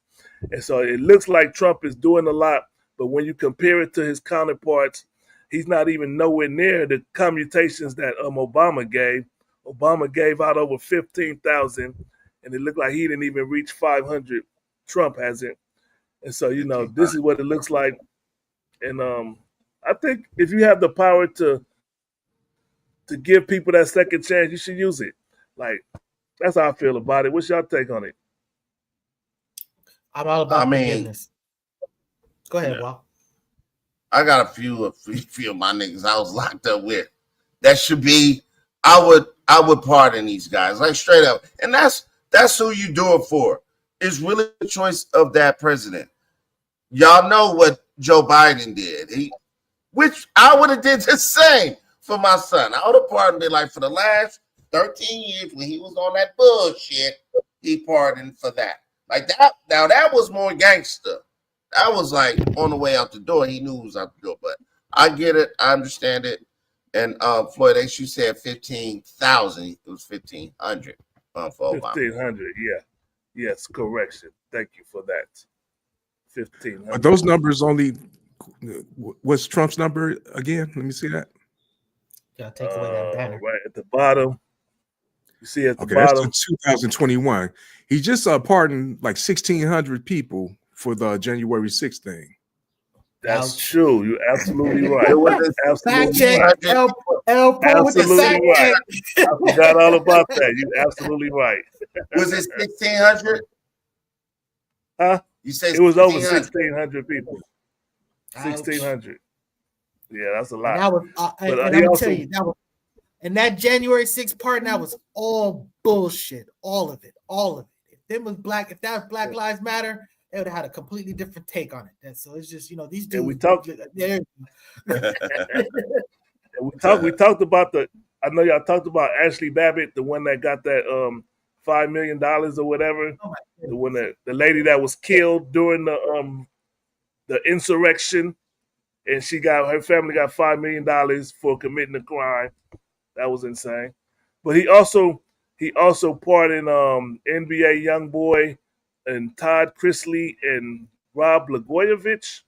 And so it looks like Trump is doing a lot, but when you compare it to his counterparts, he's not even nowhere near the commutations that Obama gave. Obama gave out over 15,000, and it looked like he didn't even reach 500. Trump hasn't. And so, this is what it looks like. And I think if you have the power to give people that second chance, you should use it. Like, that's how I feel about it. What's y'all take on it? I'm all about forgiveness. Go ahead, Wal. I got a few of my niggas I was locked up with. That should be, I would pardon these guys, like straight up. And that's who you do it for. It's really the choice of that president. Y'all know what Joe Biden did. Which I would have did the same for my son. I would have pardoned it, like for the last 13 years when he was on that bullshit, he pardoned for that. Like that. Now that was more gangster. That was like on the way out the door. He knew he was out the door. But I get it. I understand it. And Floyd, as you said, 15,000. It was 1,500. For Obama. 1,500. Yeah. Yes. Correction. Thank you for that. 1,500. But those numbers only. What's Trump's number again? Let me see that. Yeah, take away that banner. Right at the bottom. You see at the Okay, bottom. that's 2021. He just pardoned like 1,600 people for the January 6th thing. That's true. You're absolutely right. Fact check. Elpo with the fact check. I forgot all about that. You're absolutely right. Was it 1,600? Huh? You say it was over 1,600 people. 1,600. Yeah, that's a lot. And that was, and I'm gonna tell you, that was, and that January 6th pardon, that was all bullshit. All of it. If that was Black Lives Matter, they would have had a completely different take on it. So it's just, these dudes. And we talked. We talked about I know y'all talked about Ashley Babbitt, the one that got that $5 million or whatever. The one the lady that was killed during the insurrection, and her family got $5 million for committing a crime. That was insane. But he also pardoned NBA Youngboy and Todd Chrisley and Rob Blagojevich.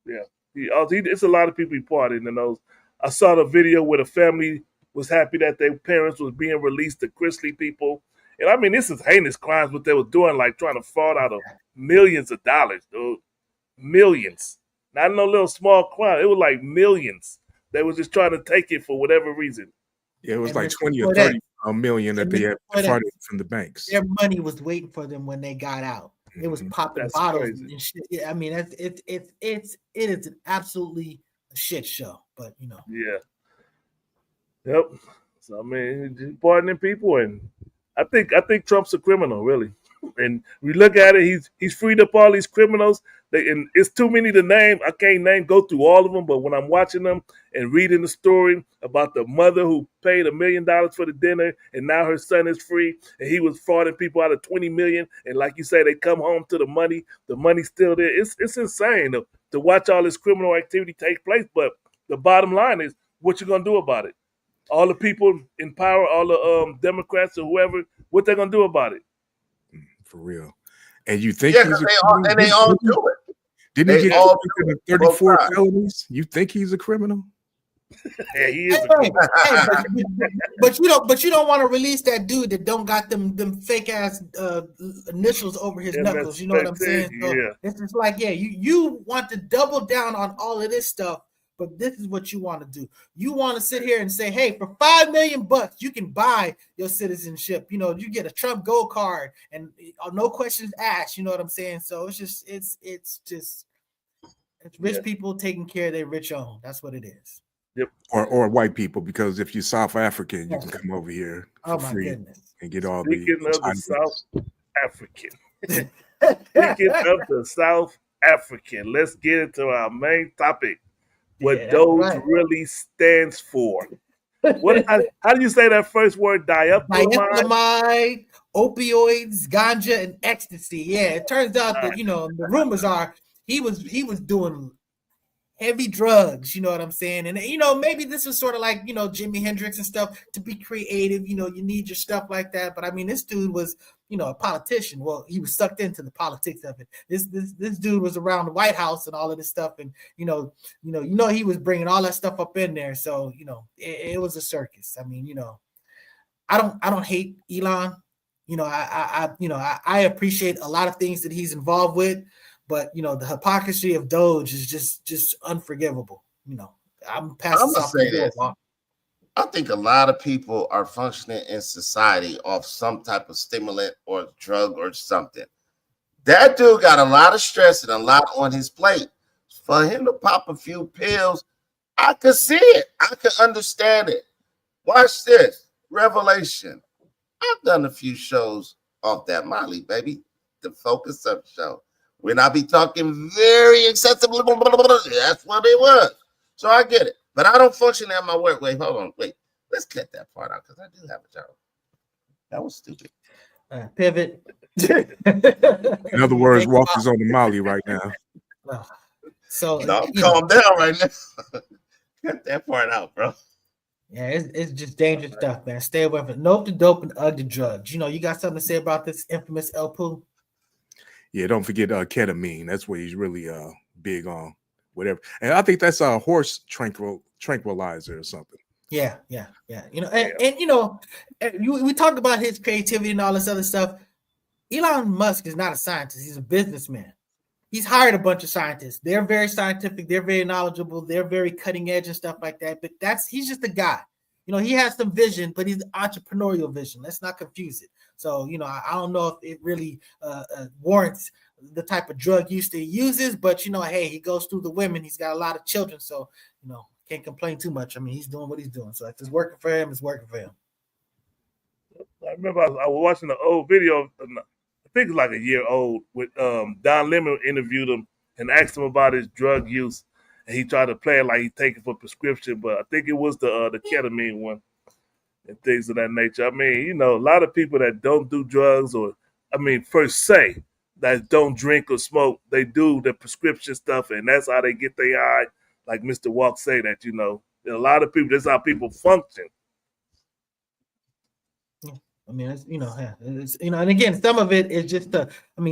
Yeah. It's a lot of people he pardoned in those. I saw the video where the family was happy that their parents was being released, the Chrisley people. And I mean, this is heinous crimes, what they were doing, like trying to fraud out of millions of dollars, dude. Millions. Not no little small crime. It was like millions. They was just trying to take it for whatever reason. Yeah, it was like 20 or 30 million that they had defrauded from the banks. Their money was waiting for them when they got out. It was popping bottles and shit. Yeah, I mean, it is an absolutely shit show. But Yeah. Yep. So I mean, pardoning people, and I think Trump's a criminal, really. And we look at it, he's freed up all these criminals. And it's too many to name. I can't go through all of them, but when I'm watching them and reading the story about the mother who paid $1 million for the dinner, and now her son is free, and he was frauding people out of $20 million, and like you say, they come home to the money's still there. It's insane to watch all this criminal activity take place. But the bottom line is, what you gonna do about it? All the people in power, all the Democrats or whoever, what they gonna do about it? For real. And you think they all do it. Didn't he get 34 felonies? You think he's a criminal? Yeah, he is. But you don't want to release that dude that don't got them fake ass initials over his knuckles. You know what I'm saying? So it's just like, you want to double down on all of this stuff, but this is what you want to do. You want to sit here and say, hey, for $5 million, you can buy your citizenship. You get a Trump Gold card and no questions asked. You know what I'm saying? So it's just rich people taking care of their rich own. That's what it is. Yep. Or white people, because if you're South African, you can come over here for free and get all Speaking of the South African. Speaking of the South African, let's get into our main topic. What DOGE really stands for. How do you say that first word? Diethylamide, opioids, ganja, and ecstasy. Yeah, it turns out that the rumors are he was doing heavy drugs. You know what I'm saying? And maybe this was sort of like Jimi Hendrix and stuff to be creative. You need your stuff like that. But I mean, this dude was a politician. Well, he was sucked into the politics of it. This dude was around the White House and all of this stuff, and he was bringing all that stuff up in there. So it was a circus. I mean, I don't hate Elon. I appreciate a lot of things that he's involved with, but the hypocrisy of DOGE is just unforgivable. I'm passing off the ball. I think a lot of people are functioning in society off some type of stimulant or drug or something. That dude got a lot of stress and a lot on his plate. For him to pop a few pills, I could see it. I could understand it. Watch this. Revelation. I've done a few shows off that Molly, baby. The Focus Up show. When I be talking very excessive, that's what it was. So I get it. But I don't function at my work. Wait, hold on. Wait, let's cut that part out because I do have a job. That was stupid. Pivot. In other words, Walker's on the Molly right now. So calm down right now. Cut that part out, bro. Yeah, it's just dangerous stuff, man. Stay away from it. Nope to dope and ugly drugs. You know, you got something to say about this infamous El Poo? Yeah, don't forget ketamine. That's what he's really big on. Whatever. And I think that's a horse tranquilizer or something. Yeah. You know, and you know, we talk about his creativity and all this other stuff. Elon Musk is not a scientist. He's a businessman. He's hired a bunch of scientists. They're very scientific. They're very knowledgeable. They're very cutting edge and stuff like that. But he's just a guy. You know, he has some vision, but he's entrepreneurial vision. Let's not confuse it. So, you know, I don't know if it really warrants the type of drug use that he uses, but, you know, hey, he goes through the women. He's got a lot of children. So, you know, can't complain too much. I mean, he's doing what he's doing. So if it's working for him, it's working for him. I remember I was watching an old video, I think it's like a year old, with Don Lemon interviewed him and asked him about his drug use, and he tried to play it like he's taking for prescription, but I think it was the ketamine one and things of that nature. I mean, you know, a lot of people that don't do drugs, or I mean, per se, that don't drink or smoke, they do the prescription stuff, and that's how they get their high. Like Mr. Walk say that, you know, a lot of people, that's how people function. I mean, it's, you know, and again, some of it is just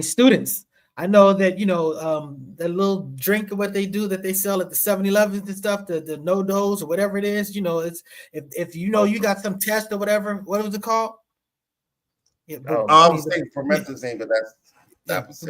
students. I know that, you know, that little drink of what they do that they sell at the 7-Elevens and stuff, the no dose or whatever it is, you know, it's if you know you got some test or whatever, what was it called? Yeah, I was thinking promethazine, but that's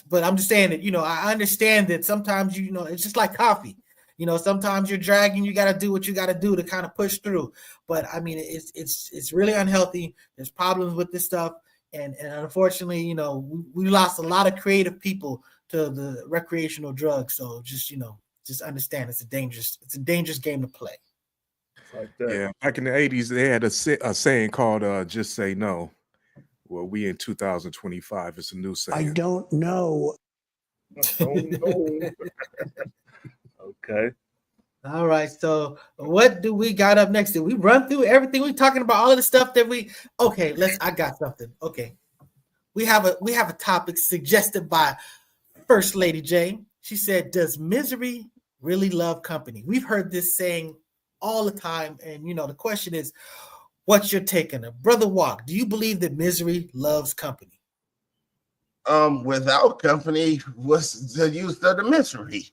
but I'm just saying that, you know, I understand that sometimes, you know, it's just like coffee. You know, sometimes you're dragging, you got to do what you got to do to kind of push through. But I mean, it's really unhealthy. There's problems with this stuff. And unfortunately, you know, we lost a lot of creative people to the recreational drugs. So just, you know, just understand it's a dangerous game to play. Like that. Yeah. Back in the 80s, they had a saying called just say no. Well, we in 2025, it's a new saying. I don't know. Okay. All right. So what do we got up next? Did we run through everything? We're talking about all of the stuff that I got something. Okay. We have a topic suggested by First Lady J. She said, does misery really love company? We've heard this saying all the time. And, you know, the question is, what's your take on it? Brother Walk, do you believe that misery loves company? Without company, what's the use of the misery?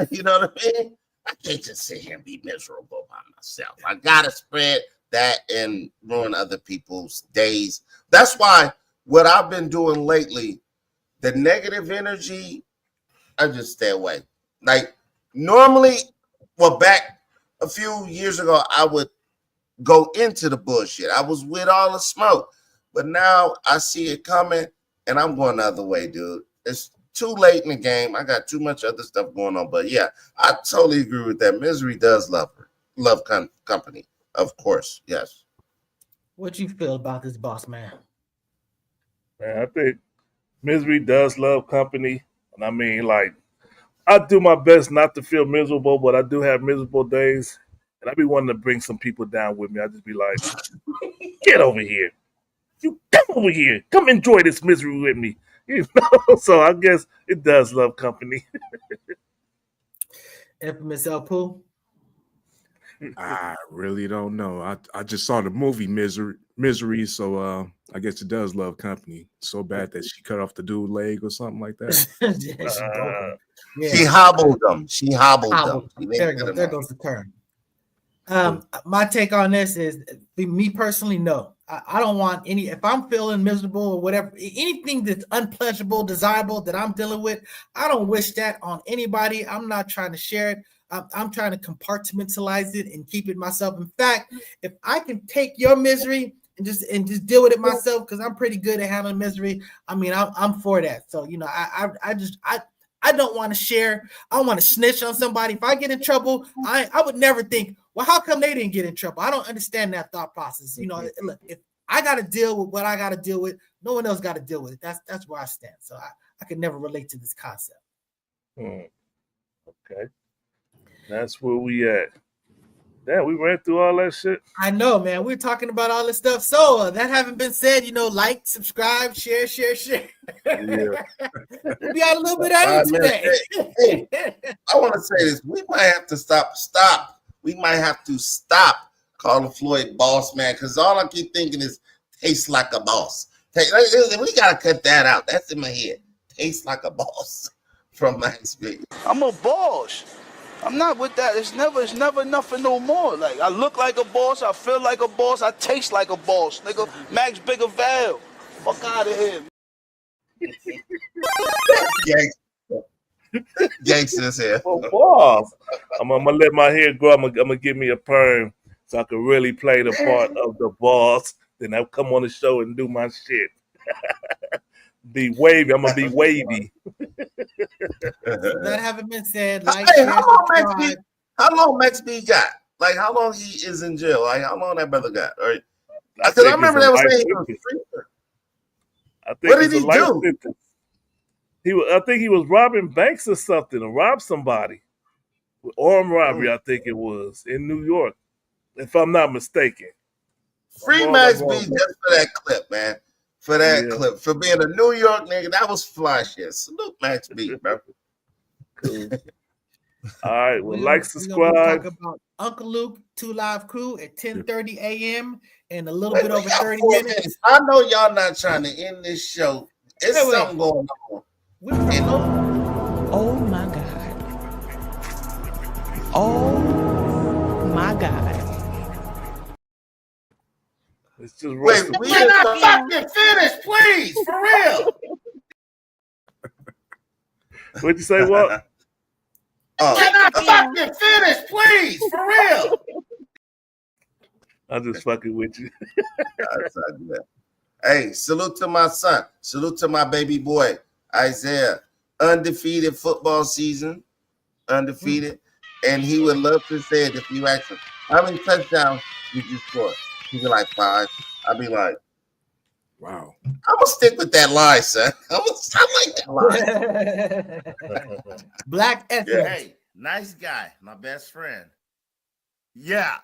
You know what I mean? I can't just sit here and be miserable by myself. I gotta spread that and ruin other people's days. That's why what I've been doing lately, the negative energy, I just stay away. Like normally, well, back a few years ago, I would go into the bullshit. I was with all the smoke, but now I see it coming and I'm going the other way, dude. It's too late in the game. I got too much other stuff going on. But yeah, I totally agree with that. Misery does love company, of course. Yes. What you feel about this, boss man? Man, I think misery does love company. And I mean, like, I do my best not to feel miserable, but I do have miserable days. And I be wanting to bring some people down with me. I just be like, get over here. You come over here. Come enjoy this misery with me. You know, so I guess it does love company. Infamous El Poo? I really don't know. I just saw the movie Misery, so I guess it does love company. So bad that she cut off the dude's leg or something like that. She hobbled them. She hobbled them. There goes the term. My take on this is, me personally, no. I don't want any, if I'm feeling miserable or whatever, anything that's unpleasurable, desirable that I'm dealing with, I don't wish that on anybody. I'm not trying to share it. I'm trying to compartmentalize it and keep it myself. In fact, if I can take your misery and just deal with it myself, because I'm pretty good at handling misery, I mean, I'm for that. So, you know, I don't want to share. I don't want to snitch on somebody. If I get in trouble, I would never think, well, how come they didn't get in trouble? I don't understand that thought process. You know, look, if I got to deal with what I got to deal with, no one else got to deal with it. That's where I stand. So I could never relate to this concept. Okay. That's where we at. Yeah, we ran through all that shit. I know, man. We're talking about all this stuff. So that having been said, you know, like, subscribe, share. Yeah. We'll be out a little bit early today. Hey, I want to say this. We might have to stop. we might have to stop calling Floyd boss man because all I keep thinking is tastes like a boss. We gotta cut that out. That's in my head. Tastes like a boss from Max B. I'm a boss. I'm not with that. It's never nothing no more. Like, I look like a boss, I feel like a boss, I taste like a boss, nigga. Max Bigger Val. Fuck out of here. Gangsters here. Oh, boss. I'm gonna let my hair grow. I'm gonna give me a perm so I can really play the part of the boss. Then I'll come on the show and do my shit. Be wavy. I'm gonna be wavy. That having been said, like, hey, how long Max B got? Like, how long he is in jail? Like, how long that brother got? Right? Because I remember they were saying he was free. What did he do? I think he was robbing banks or something, or robbed somebody. Armed robbery, I think it was, in New York, if I'm not mistaken. Free Max B just for that clip, man. For that clip. For being a New York nigga, that was fly shit. Salute Max B, bro. Cool. All right, well, like, subscribe. We're talk about Uncle Luke, 2 Live Crew at 10:30 a.m. in a little bit over 30 minutes. I know y'all not trying to end this show. It's something going on. Oh my God. Oh my God. It's just wait, we cannot fucking finish, please, for real. What'd you say? What? Cannot fucking finish, please, for real. I'm just fucking with you. Hey, salute to my son. Salute to my baby boy, Isaiah. Undefeated football season. Undefeated. And he would love to say it if you ask him, how many touchdowns did you score? He'd be like 5. I'd be like, wow. I'm gonna stick with that lie, son. I like that lie. Black ethics. Hey, nice guy, my best friend. Yeah.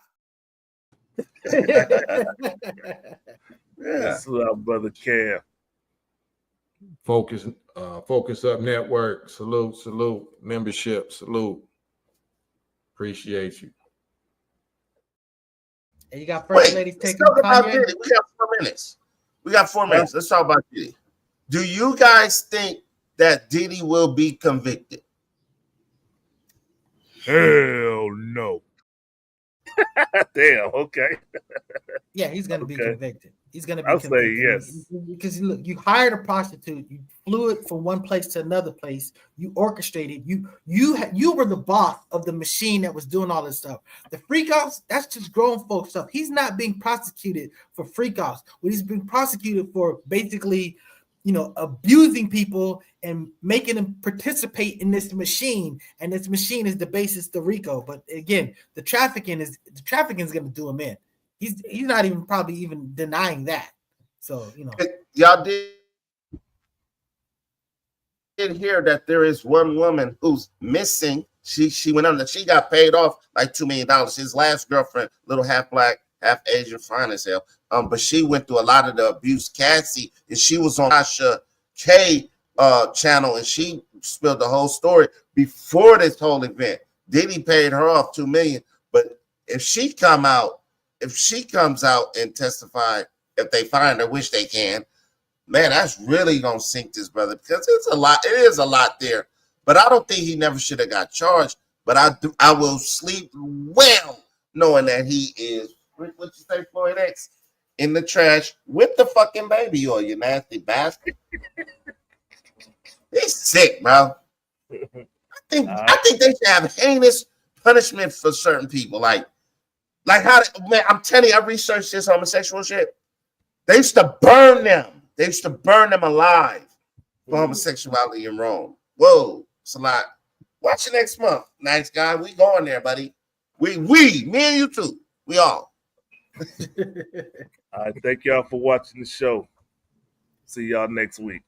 That's our brother Cam. Focus Up Network. Salute. Membership. Salute. Appreciate you. And you got First Lady taking Kanye. Diddy. We got 4 minutes. Let's talk about Diddy. Do you guys think that Diddy will be convicted? Hell no. Damn, okay. Yeah, he's going to be convicted. He's going to be I'll convicted. say yes. Because look, you hired a prostitute, you flew it from one place to another place, you orchestrated, you were the boss of the machine that was doing all this stuff. The freak offs, that's just grown folk stuff. He's not being prosecuted for freak offs. What he's being prosecuted for, basically, abusing people and making them participate in this machine, and this machine is the basis of RICO. But again, the trafficking is going to do him in. He's not even probably even denying that. So y'all did hear that there is one woman who's missing. She went under. She got paid off like $2 million. His last girlfriend, little half black, half Asian, fine as hell. But she went through a lot of the abuse. Cassie, and she was on Asha K channel, and she spilled the whole story before this whole event. Diddy paid her off $2 million. But if she comes out and testify, if they find her, which they can, man, that's really gonna sink this brother, because it's a lot. It is a lot there. But I don't think he never should have got charged. But I will sleep well knowing that he is, what you say, Floyd X, in the trash with the fucking baby oil, you nasty bastard. He's sick, bro. I think they should have heinous punishment for certain people. Like how, man, I'm telling you, I researched this homosexual shit. They used to burn them. They used to burn them alive for homosexuality in Rome. Whoa, it's a lot. Watch it next month. Nice guy. We going there, buddy. Me and you too. We all. All right, thank y'all for watching the show. See y'all next week.